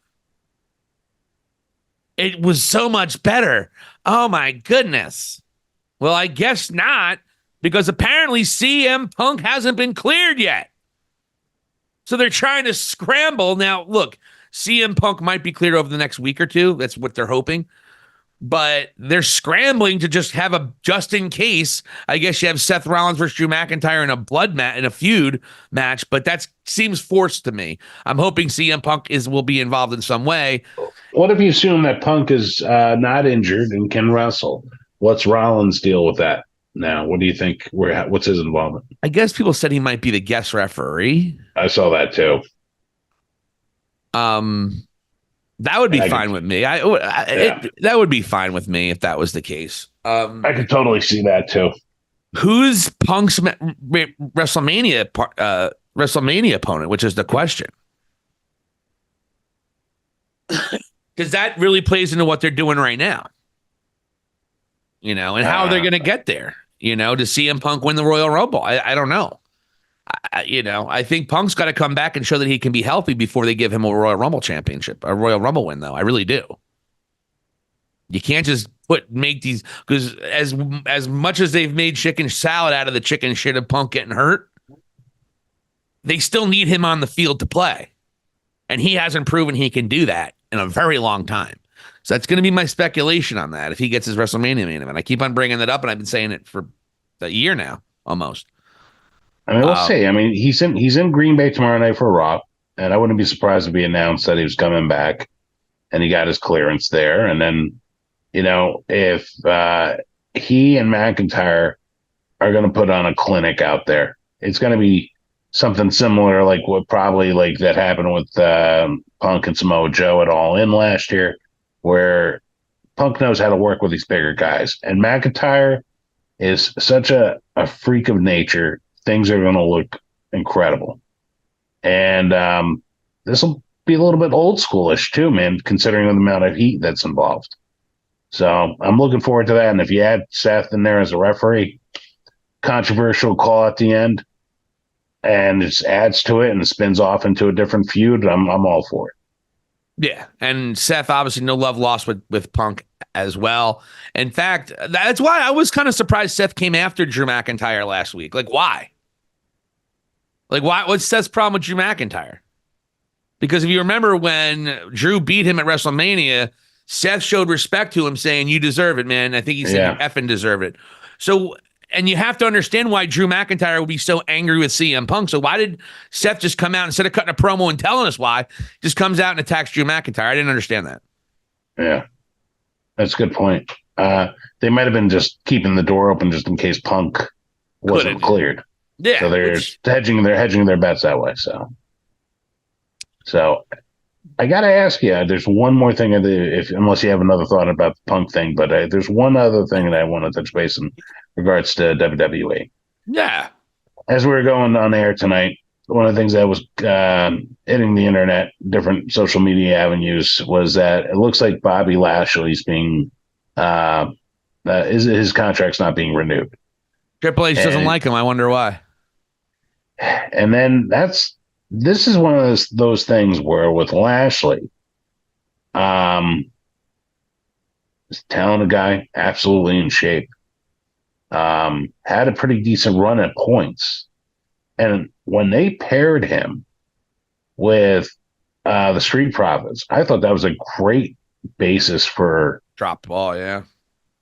It was so much better. Oh, my goodness. Well, I guess not, because apparently CM Punk hasn't been cleared yet. So they're trying to scramble. Now, look, CM Punk might be cleared over the next week or two. That's what they're hoping. But they're scrambling to just have a just in case. I guess you have Seth Rollins versus Drew McIntyre in a feud match, but that seems forced to me. I'm hoping CM Punk will be involved in some way. What if you assume that Punk is not injured and can wrestle? What's Rollins' deal with that now? What do you think? What's his involvement? I guess people said he might be the guest referee. I saw that too. That would be fine with me. That would be fine with me if that was the case. I could totally see that too. Who's Punk's WrestleMania opponent, which is the question. Because that really plays into what they're doing right now. And how they're going to get there, to CM Punk win the Royal Rumble. I don't know. I think Punk's got to come back and show that he can be healthy before they give him a Royal Rumble championship, a Royal Rumble win, though. I really do. You can't just make these, because as much as they've made chicken salad out of the chicken shit of Punk getting hurt, they still need him on the field to play. And he hasn't proven he can do that in a very long time. So that's going to be my speculation on that if he gets his WrestleMania main event. I keep on bringing that up, and I've been saying it for a year now, almost. I mean, we'll see. I mean, he's in Green Bay tomorrow night for Raw, and I wouldn't be surprised if he announced that he was coming back, and he got his clearance there. And then, if he and McIntyre are going to put on a clinic out there, it's going to be something similar, like what probably like that happened with Punk and Samoa Joe at All In last year, where Punk knows how to work with these bigger guys, and McIntyre is such a freak of nature. Things are going to look incredible. And this will be a little bit old schoolish too, man, considering the amount of heat that's involved. So I'm looking forward to that. And if you add Seth in there as a referee, controversial call at the end, and it just adds to it and spins off into a different feud, I'm all for it. Yeah, and Seth, obviously no love lost with Punk as well. In fact, that's why I was kind of surprised Seth came after Drew McIntyre last week. Like, why? What's Seth's problem with Drew McIntyre? Because if you remember when Drew beat him at WrestleMania, Seth showed respect to him, saying, you deserve it, man. I think he said, you effing deserve it. So, and you have to understand why Drew McIntyre would be so angry with CM Punk. So why did Seth just come out, instead of cutting a promo and telling us why, just comes out and attacks Drew McIntyre? I didn't understand that. Yeah. That's a good point. They might have been just keeping the door open just in case Punk wasn't cleared. Yeah. So they're hedging their bets that way. So I got to ask you, there's one more thing, unless you have another thought about the Punk thing, but there's one other thing that I want to touch base in regards to WWE. Yeah. As we were going on air tonight, one of the things that was hitting the internet, different social media avenues, was that it looks like Bobby Lashley's being his contract's not being renewed. Triple H doesn't like him. I wonder why. And then this is one of those things where with Lashley, talented guy, absolutely in shape, had a pretty decent run at points. And when they paired him with the Street Profits, I thought that was a great basis for drop the ball. Yeah.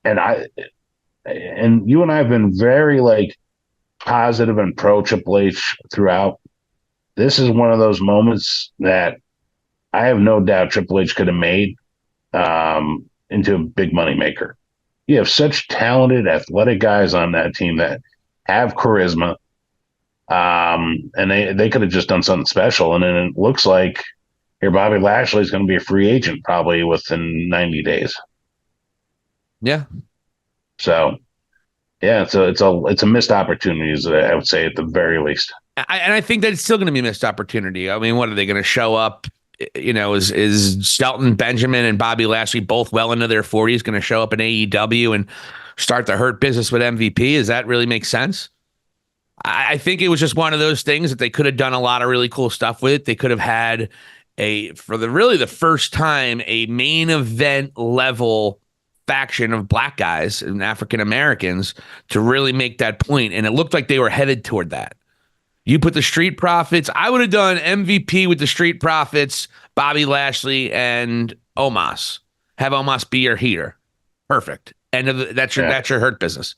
And you and I have been very positive and pro Triple H throughout. This is one of those moments that I have no doubt Triple H could have made into a big money maker. You have such talented, athletic guys on that team that have charisma. And they could have just done something special. And then it looks like here Bobby Lashley is going to be a free agent probably within 90 days. Yeah. So, yeah, it's a missed opportunity, I would say, at the very least. And I think that it's still going to be a missed opportunity. I mean, what are they going to show up? You know, is Shelton Benjamin and Bobby Lashley both well into their 40s going to show up in AEW and start the Hurt Business with MVP? Does that really make sense? I think it was just one of those things that they could have done a lot of really cool stuff with. They could have had the first time, a main event level faction of black guys and African Americans to really make that point. And it looked like they were headed toward that. You put the Street Profits. I would have done MVP with the Street Profits, Bobby Lashley, and Omos. Have Omos be your heater. Perfect. That's your Hurt Business.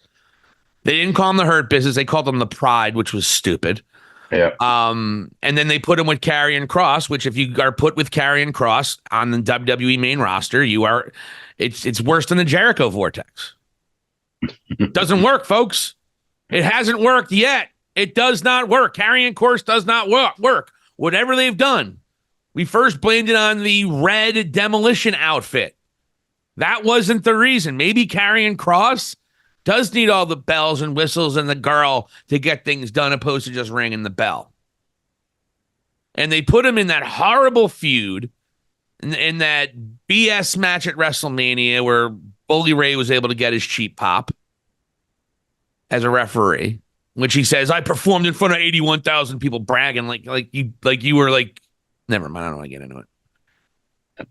They didn't call him the Hurt Business. They called him the Pride, which was stupid. Yeah. And then they put him with Karrion Kross, which if you are put with Karrion Kross on the WWE main roster, it's worse than the Jericho Vortex. Doesn't work, folks. It hasn't worked yet. It does not work. Karrion Kross does not work. Whatever they've done. We first blamed it on the red demolition outfit. That wasn't the reason. Maybe Karrion Kross does need all the bells and whistles and the girl to get things done, opposed to just ringing the bell. And they put him in that horrible feud, in that BS match at WrestleMania where Bully Ray was able to get his cheap pop as a referee, which he says, I performed in front of 81,000 people, bragging like you were like, never mind, I don't want to get into it.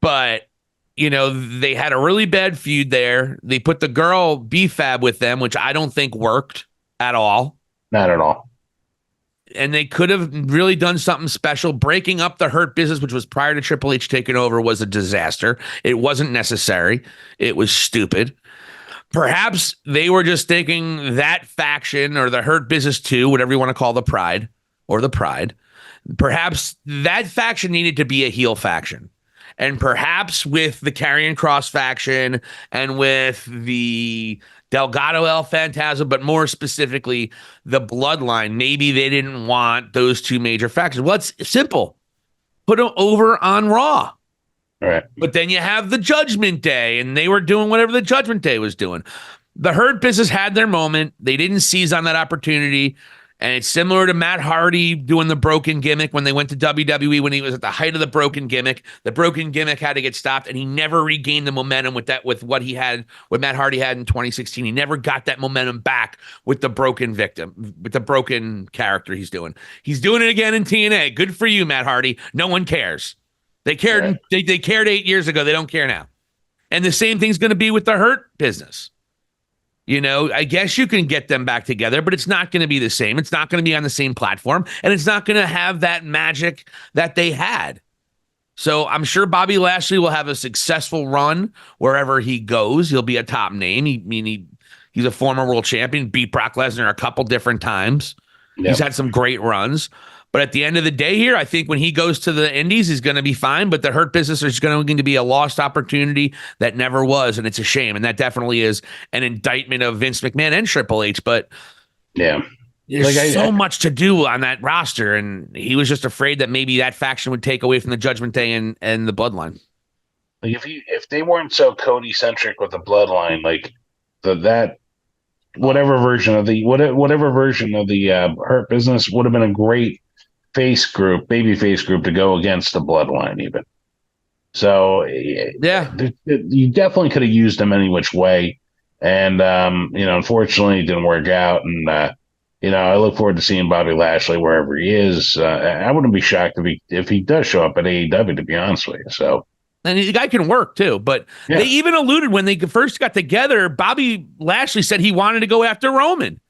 But you know, they had a really bad feud there. They put the girl B-Fab with them, which I don't think worked at all. Not at all. And they could have really done something special. Breaking up the Hurt Business, which was prior to Triple H taking over, was a disaster. It wasn't necessary. It was stupid. Perhaps they were just thinking that faction, or the Hurt Business 2, whatever you want to call the Pride, or the Pride, perhaps that faction needed to be a heel faction. And perhaps with the Karrion Kross faction and with the Delgado El Fantasma, but more specifically, the Bloodline, maybe they didn't want those two major factions. Well, it's simple. Put them over on Raw. All right. But then you have the Judgment Day, and they were doing whatever the Judgment Day was doing. The Hurt Business had their moment. They didn't seize on that opportunity. And it's similar to Matt Hardy doing the broken gimmick when they went to WWE when he was at the height of the broken gimmick. The broken gimmick had to get stopped, and he never regained the momentum with what Matt Hardy had in 2016. He never got that momentum back with the broken victim, with the broken character he's doing. He's doing it again in TNA. Good for you, Matt Hardy. No one cares. They cared. Yeah. They cared 8 years ago. They don't care now. And the same thing's going to be with the Hurt Business. You know, I guess you can get them back together, but it's not going to be the same. It's not going to be on the same platform, and it's not going to have that magic that they had. So I'm sure Bobby Lashley will have a successful run wherever he goes. He'll be a top name. He's a former world champion, beat Brock Lesnar a couple different times. Yep. He's had some great runs. But at the end of the day here, I think when he goes to the Indies, he's going to be fine. But the Hurt Business is going to be a lost opportunity that never was. And it's a shame. And that definitely is an indictment of Vince McMahon and Triple H. But yeah, there's so much to do on that roster. And he was just afraid that maybe that faction would take away from the Judgment Day and the Bloodline. Like if they weren't so Cody centric with the Bloodline, like whatever version of the Hurt Business would have been a great baby face group to go against the Bloodline even. So yeah, you definitely could have used them any which way. And, unfortunately it didn't work out. And, I look forward to seeing Bobby Lashley wherever he is. I wouldn't be shocked if he does show up at AEW, to be honest with you. So, and the guy can work too, but They even alluded when they first got together, Bobby Lashley said he wanted to go after Roman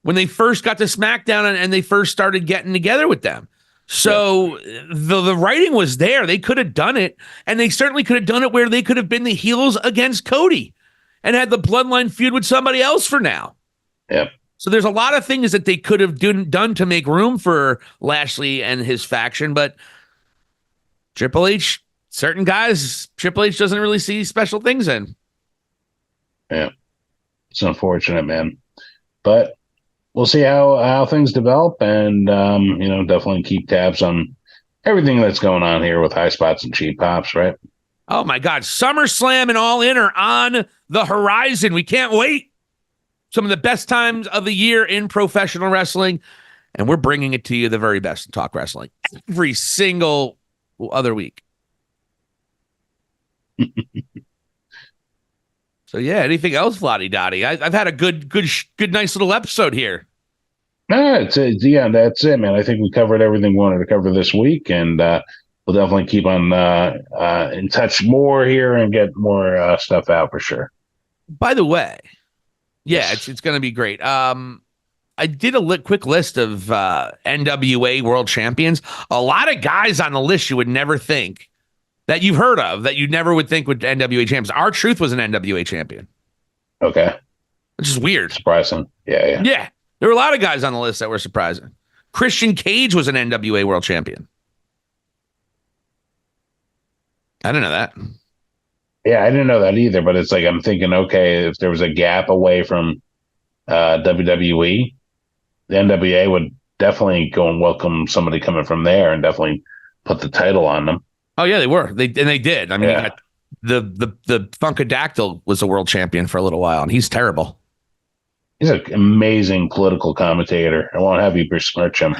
when they first got to SmackDown and they first started getting together with them. So the writing was there. They could have done it, and they certainly could have done it where they could have been the heels against Cody and had the Bloodline feud with somebody else for now. Yep. So there's a lot of things that they could have done to make room for Lashley and his faction, but Triple H, certain guys, Triple H doesn't really see special things in. Yeah. It's unfortunate, man. But we'll see how things develop, and definitely keep tabs on everything that's going on here with High Spots and Cheap Pops, right? Oh my God, Summerslam and All In are on the horizon. We can't wait. Some of the best times of the year in professional wrestling. and we're bringing it to you the very best in talk wrestling every single other week. So yeah, anything else, Vladi Dottie? I've had a good, nice little episode here. No, yeah, that's it, man. I think we covered everything we wanted to cover this week, and we'll definitely keep on in touch more here and get more stuff out for sure. By the way, yeah, it's going to be great. I did a quick list of NWA World Champions. A lot of guys on the list you would never think that you've heard of, that you never would think would NWA champions. R-Truth was an NWA champion. Okay. Which is weird. Surprising. Yeah. Yeah. There were a lot of guys on the list that were surprising. Christian Cage was an NWA World Champion. I didn't know that. Yeah, I didn't know that either, but it's like I'm thinking, okay, if there was a gap away from WWE, the NWA would definitely go and welcome somebody coming from there and definitely put the title on them. Oh yeah, they were. They did. I mean, yeah. The Funkadactyl was a world champion for a little while, and he's terrible. He's an amazing political commentator. I won't have you besmirch him.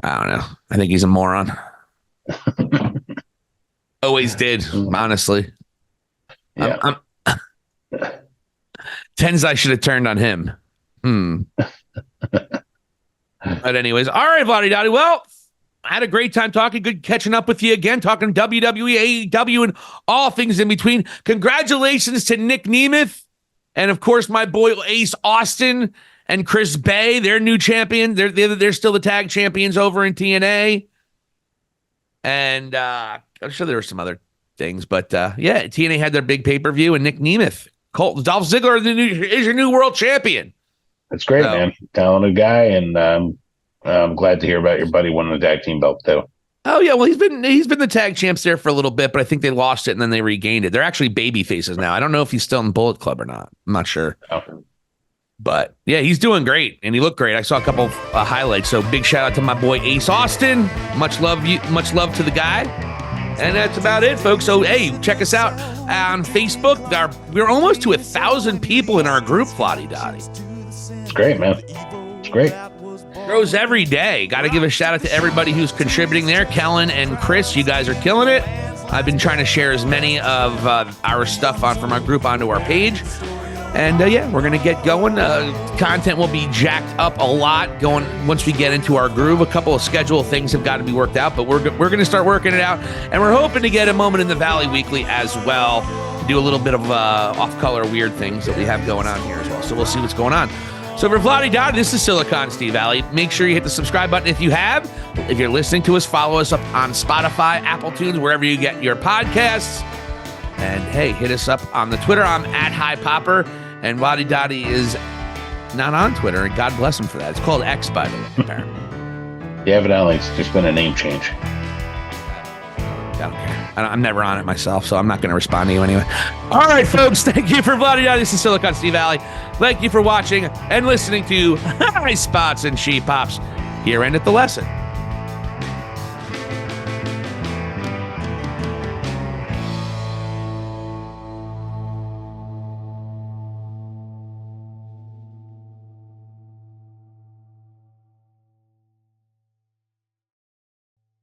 I don't know. I think he's a moron. Always did, honestly. Yeah. Tenzai should have turned on him. But anyways, all right, Vladi Dottie. Well, I had a great time talking. Good catching up with you again, talking WWE, AEW, and all things in between. Congratulations to Nick Nemeth. And, of course, my boy Ace Austin and Chris Bay, they're new champion. They're still the tag champions over in TNA. And I'm sure there were some other things. But, yeah, TNA had their big pay-per-view, and Nick Nemeth, Dolph Ziggler is your new world champion. That's great, man. Talented guy, and I'm glad to hear about your buddy winning the tag team belt, too. Oh yeah, well he's been the tag champs there for a little bit, but I think they lost it and then they regained it. They're actually baby faces now. I don't know if he's still in Bullet Club or not. I'm not sure. Oh. But yeah, he's doing great and he looked great. I saw a couple highlights. So big shout out to my boy Ace Austin. Much love to the guy. And that's about it, folks. So hey, check us out on Facebook. We're almost to 1,000 people in our group, Vladi Dottie. It's great, man. It's great. Grows every day. Got to give a shout out to everybody who's contributing there. Kellen and Chris, you guys are killing it. I've been trying to share as many of our stuff from our group onto our page. And yeah, we're going to get going. Content will be jacked up a lot going once we get into our groove. A couple of schedule things have got to be worked out, but we're going to start working it out. And we're hoping to get a Moment in the Valley weekly as well. Do a little bit of off-color weird things that we have going on here as well. So we'll see what's going on. So for Vladi Dottie, this is Silicon Steve Valley. Make sure you hit the subscribe button if you have. If you're listening to us, follow us up on Spotify, Apple Tunes, wherever you get your podcasts. And hey, hit us up on the Twitter. I'm at High Popper. And Vladi Dottie is not on Twitter, and God bless him for that. It's called X, by the way, apparently. Yeah, evidently it's just been a name change. I don't care. I'm never on it myself, so I'm not going to respond to you anyway. All right, folks, thank you for Vladi Dottie. This is Silicon Steve Valley. Thank you for watching and listening to High Spots and She Pops here and at the lesson.